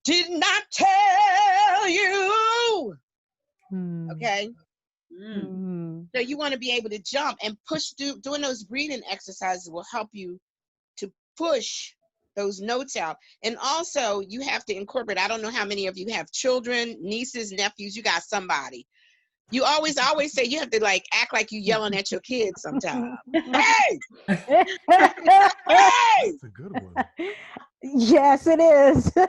Didn't I tell you? Okay. So you want to be able to jump and push through. Doing those breathing exercises will help you to push those notes out. And also you have to incorporate, I don't know how many of you have children, nieces, nephews, you got somebody. You always say you have to like act like you yelling at your kids sometimes. Hey! Hey! That's a good one. Yes, it is. I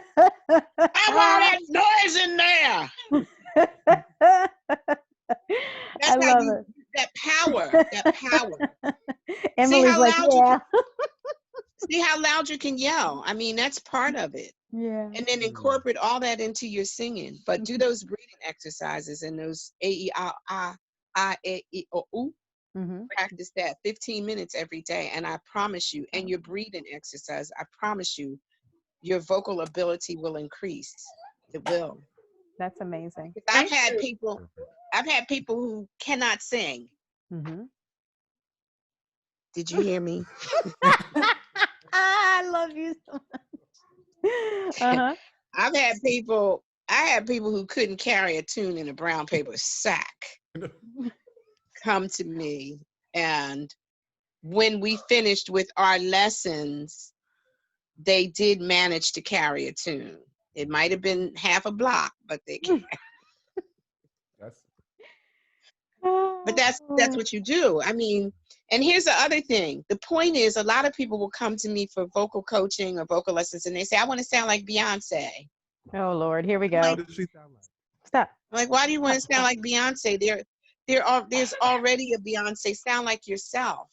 want that noise in there. That's I love it. That power. Emily's like, yeah. See how loud you can yell. I mean, that's part of it. Yeah. And then incorporate all that into your singing. But do those breathing exercises and those A-E-I-O-U. Practice that 15 minutes every day. And I promise you, and your breathing exercise, I promise you, your vocal ability will increase. It will. That's amazing. I've had people who cannot sing. Did you hear me? I love you so much. I had people who couldn't carry a tune in a brown paper sack come to me, and when we finished with our lessons, they did manage to carry a tune. It might have been half a block, but they can. But that's what you do. I mean, and here's the other thing. The point is, a lot of people will come to me for vocal coaching or vocal lessons, and they say, I want to sound like Beyonce. Oh, Lord, here we go. What does she sound like? Stop. Like, why do you want to sound like Beyonce? There's already a Beyonce. Sound like yourself.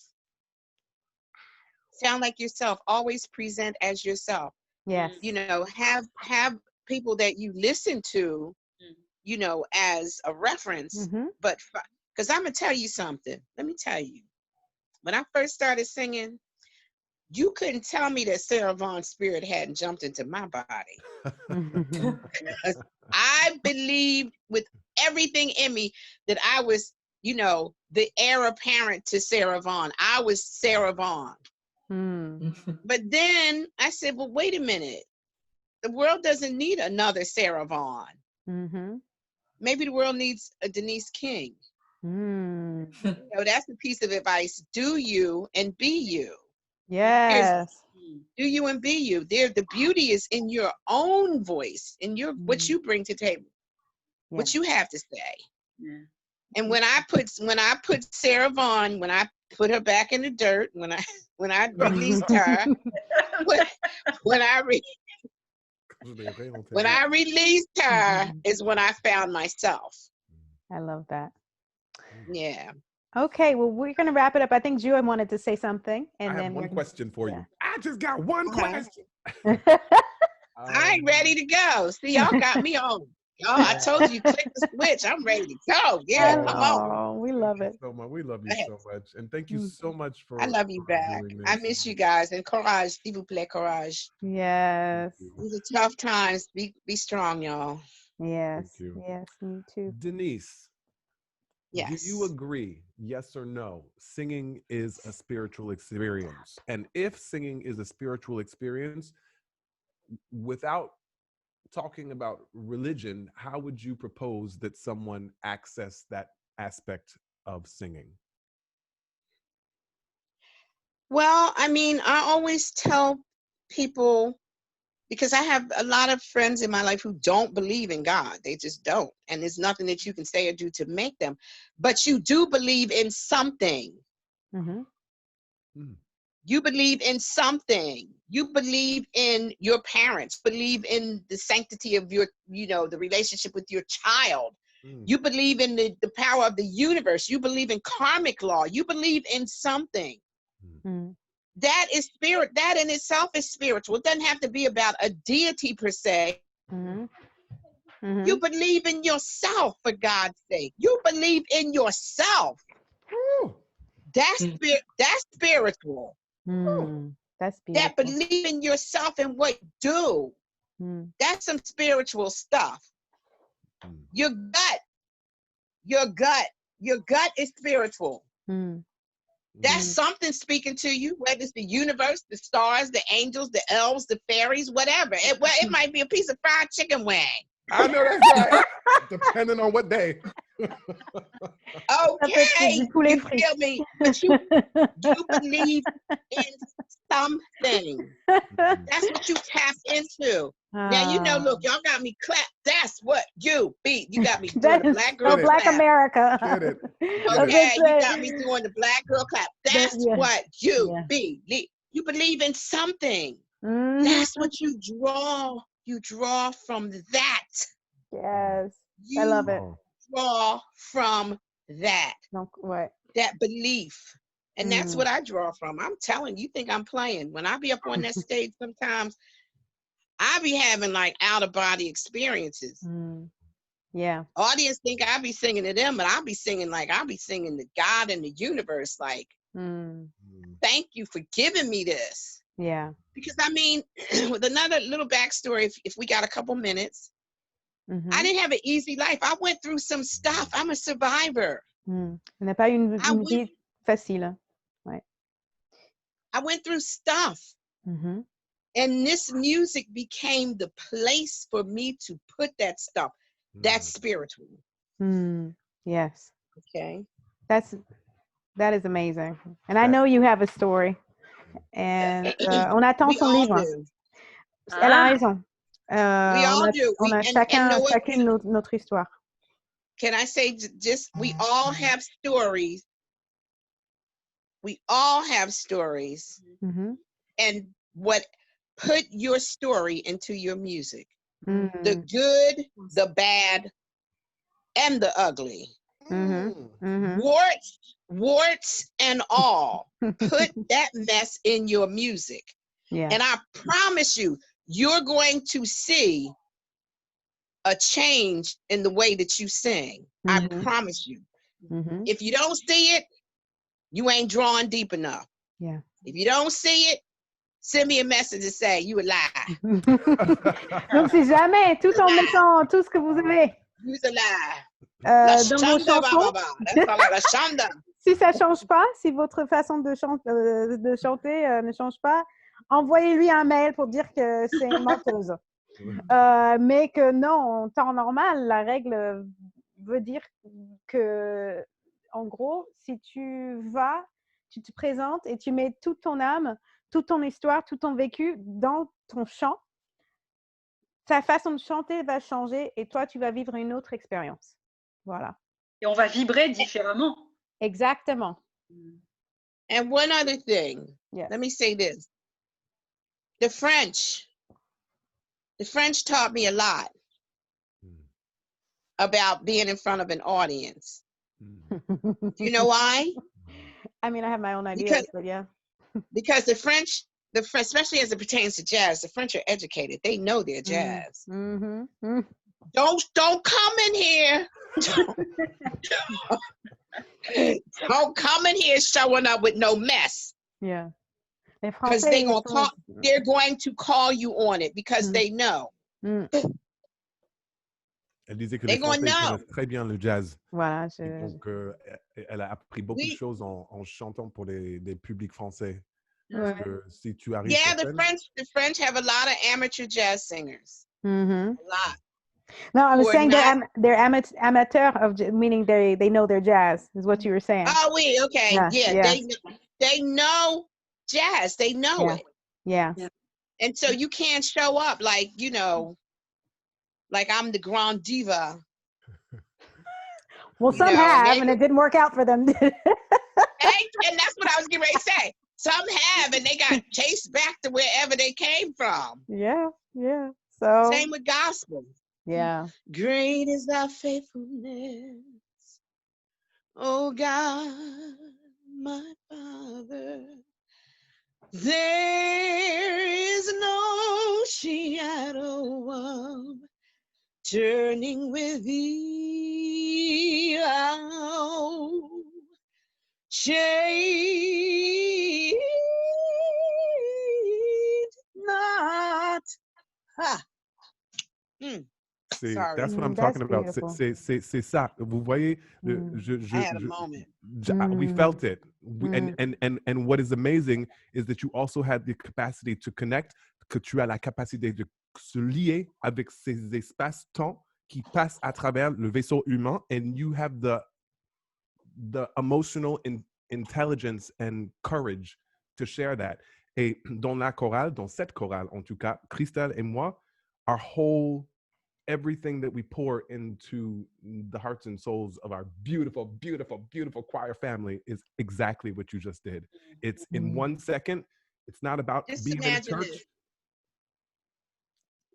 Sound like yourself. Always present as yourself. Yes. You know, have people that you listen to, you know, as a reference, but because I'm going to tell you something. Let me tell you. when I first started singing, you couldn't tell me that Sarah Vaughan's spirit hadn't jumped into my body. I believed with everything in me that I was, you know, the heir apparent to Sarah Vaughan. I was Sarah Vaughan. But then I said, well, wait a minute. The world doesn't need another Sarah Vaughan. Maybe the world needs a Denise King. You know, that's a piece of advice. Do you and be you. Yes. Do you and be you. There, the beauty is in your own voice, in your what you bring to the table, what you have to say. And when I put Sarah Vaughan, when I put her back in the dirt, when I released her, when I released her is when I found myself. I love that. Yeah. Okay, well, we're going to wrap it up. I think Joy wanted to say something. And I have one question for you. I just got one question. I'm ready to go. See, y'all got me on. Y'all, I told you, click the switch. I'm ready to go. Yeah, come on. Oh, we love it. So much. We love you so much. And thank you so much for I love you back. I miss you guys. And courage, s'il vous plaît, courage. Yes. These are tough times. Be strong, y'all. Yes. Yes, me too. Denise. Yes. Do you agree, yes or no, singing is a spiritual experience? And if singing is a spiritual experience, without talking about religion, how would you propose that someone access that aspect of singing? Well, I mean, I always tell people, because I have a lot of friends in my life who don't believe in God. They just don't. And there's nothing that you can say or do to make them. But you do believe in something. You believe in something. You believe in your parents, believe in the sanctity of your, you know, the relationship with your child. You believe in the power of the universe. You believe in karmic law. You believe in something. That is spirit. That in itself is spiritual. It doesn't have to be about a deity per se. You believe in yourself, for God's sake. You believe in yourself. That's spiritual. That's beautiful. That believe in yourself and what you do. That's some spiritual stuff. Your gut is spiritual. That's something speaking to you, whether it's the universe, the stars, the angels, the elves, the fairies, whatever. It might be a piece of fried chicken wing. I know that's right. Depending on what day. Okay, you feel me? But you believe in something. That's what you tap into. Now, you know, look, y'all got me clapped. That's what you be. You got me doing the black girl so Black clap. America. Get it. Okay, you got me doing the black girl clap. That's what you be. You believe in something. That's what you draw. You draw from that. Yes. I love it. Draw from that. What? That belief. And that's what I draw from. I'm telling you, think I'm playing. When I be up on that stage sometimes, I be having like out of body experiences. Yeah. Audience think I be singing to them, but I be singing to God and the universe. Like, thank you for giving me this. Yeah. Because I mean, with another little backstory, if we got a couple minutes, I didn't have an easy life. I went through some stuff. I'm a survivor. N'a pas une vie facile. Ouais. I went through stuff. And this music became the place for me to put that stuff. That's spiritual. Yes. Okay. That is amazing. And I know you have a story. And on attend son livre. Elle a raison. We all do. On a chacune notre histoire. Can I say just, we all have stories. We all have stories. And put your story into your music. The good, the bad, and the ugly. Warts and all. Put that mess in your music. And I promise you, you're going to see a change in the way that you sing. I promise you. If you don't see it, You ain't drawing deep enough. Yeah. If you don't see it, send me a message and say you a lie. Donc, c'est jamais tout en mettant tout ce que vous avez You a lie. dans vos Lashanda chansons. baba. That's all like Lashanda. Si ça change pas, si votre façon de chanter ne change pas, envoyez-lui un mail pour dire que c'est une menteuse. Mais que non, en temps normal, la règle veut dire que, en gros, si tu vas, tu te présentes et tu mets toute ton âme, toute ton histoire, tout ton vécu dans ton chant, ta façon de chanter va changer et toi, tu vas vivre une autre expérience. Voilà. Et on va vibrer différemment. Exactement. And one other thing, Yes. let me say this. The French taught me a lot about being in front of an audience. You know why? I mean, I have my own ideas, but yeah. Because the French, especially as it pertains to jazz, the French are educated. They know their jazz. Mm-hmm. Mm. Don't come in here. Don't come in here showing up with no mess. Yeah. Because they're going to call you on it because they know. Elle disait que les Français connaissent très bien le jazz. Voilà. Donc, elle a appris beaucoup de choses en chantant pour des publics français. Parce que si tu arrives Yeah, the French have a lot of amateur jazz singers. Mm-hmm. A lot. No, I was saying they're amateur of, meaning they know their jazz is what you were saying. Oh, okay. Yeah. They know jazz. They know it. Yeah. And so you can't show up like, like I'm the grande diva. Well, some have, and it didn't work out for them. And that's what I was getting ready to say. Some have, and they got chased back to wherever they came from. Yeah. So same with gospel. Yeah. Great is thy faithfulness, oh God, my Father. There is no shadow of turning with thee. Oh, change not. That's what I'm talking about. C'est ça. Vous voyez, I had a moment. We felt it. And what is amazing is that you also had the capacity to connect, que tu as la capacité de se lier avec ces espaces-temps qui passent à travers le vaisseau humain, and you have the emotional intelligence and courage to share that. Et dans la chorale, dans cette chorale en tout cas, Christelle et moi, everything that we pour into the hearts and souls of our beautiful, beautiful, beautiful choir family is exactly what you just did. It's in 1 second. It's not about just being in church. This.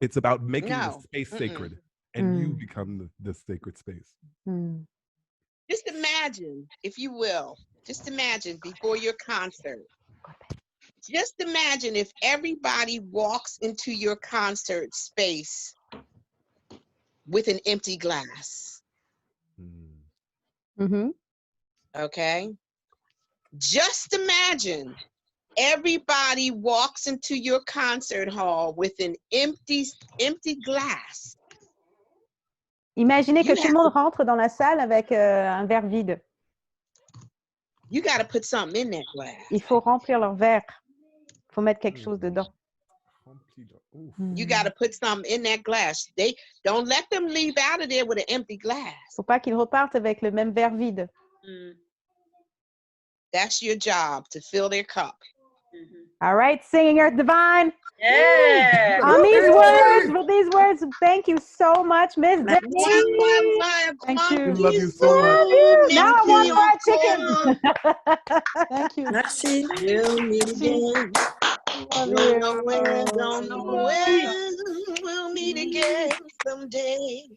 It's about making the space sacred, and you become the sacred space. Just imagine, if you will, just imagine before your concert. Just imagine if everybody walks into your concert space with an empty glass. Mm-hmm. Okay? Just imagine everybody walks into your concert hall with an empty glass. Imaginez que tout le monde rentre dans la salle avec un verre vide. You got to put something in that glass. Il faut remplir leur verre. Il faut mettre quelque chose dedans. You got to put something in that glass. They don't let them leave out of there with an empty glass. Faut pas qu'ils repartent avec le même verre vide. That's your job, to fill their cup. All right, singing Earth Divine. Yeah. On these words, thank you so much, Miss Denise. Thank you. Love you so much. Now I want fried chicken. Thank you. Merci. We'll meet again. Don't know when. We'll meet again someday.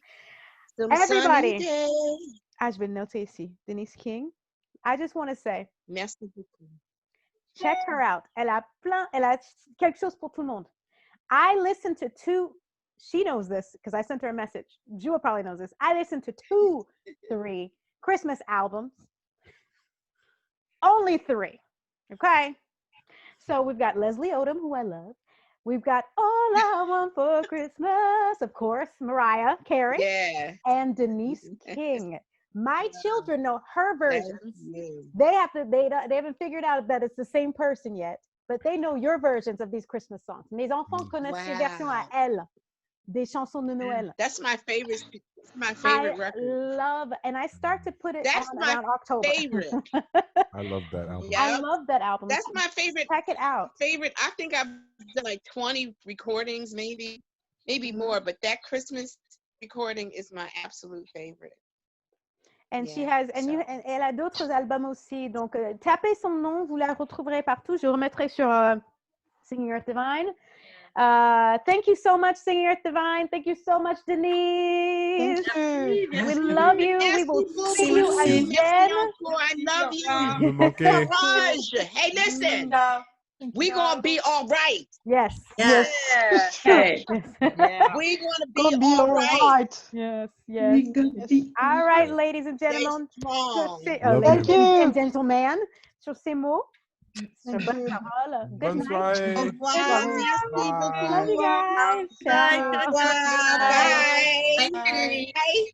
Everybody, je vais le noter ici. Denise King. I just want to say, merci beaucoup. Check her out. Elle a quelque chose pour tout le monde. I listened to she knows this because I sent her a message. Jua probably knows this. I listened to 3 Christmas albums. Only 3. Okay. So we've got Leslie Odom, who I love. We've got All I Want for Christmas, of course, Mariah Carey, and Denise King. My children know her versions. They haven't figured out that it's the same person yet, but they know your versions of these Christmas songs. Mes enfants connaissent ses versions à elle, des chansons de Noël. That's my favorite. It's my favorite record. Love, and I start to put it That's on my around October. Favorite. I love that album. Yep. I love that album. That's my favorite. Check it out. Favorite. I think I've done like 20 recordings, maybe more. But that Christmas recording is my absolute favorite. And she has, and elle a d'autres albums aussi. Donc, tapez son nom, vous la retrouverez partout. Je remettrai sur Singing Earth Divine. Thank you so much, Singing Earth Divine. Thank you so much, Denise. We love you. We will see you again. I love you. Okay. Hey, listen. We're going to be all right. Yes. Yes. We're going to be all right. Yes. All right, ladies and gentlemen. Ladies and gentlemen. Sur ces mots, sur bonne parole. Bonne soirée. Love you guys. Bye. Bye.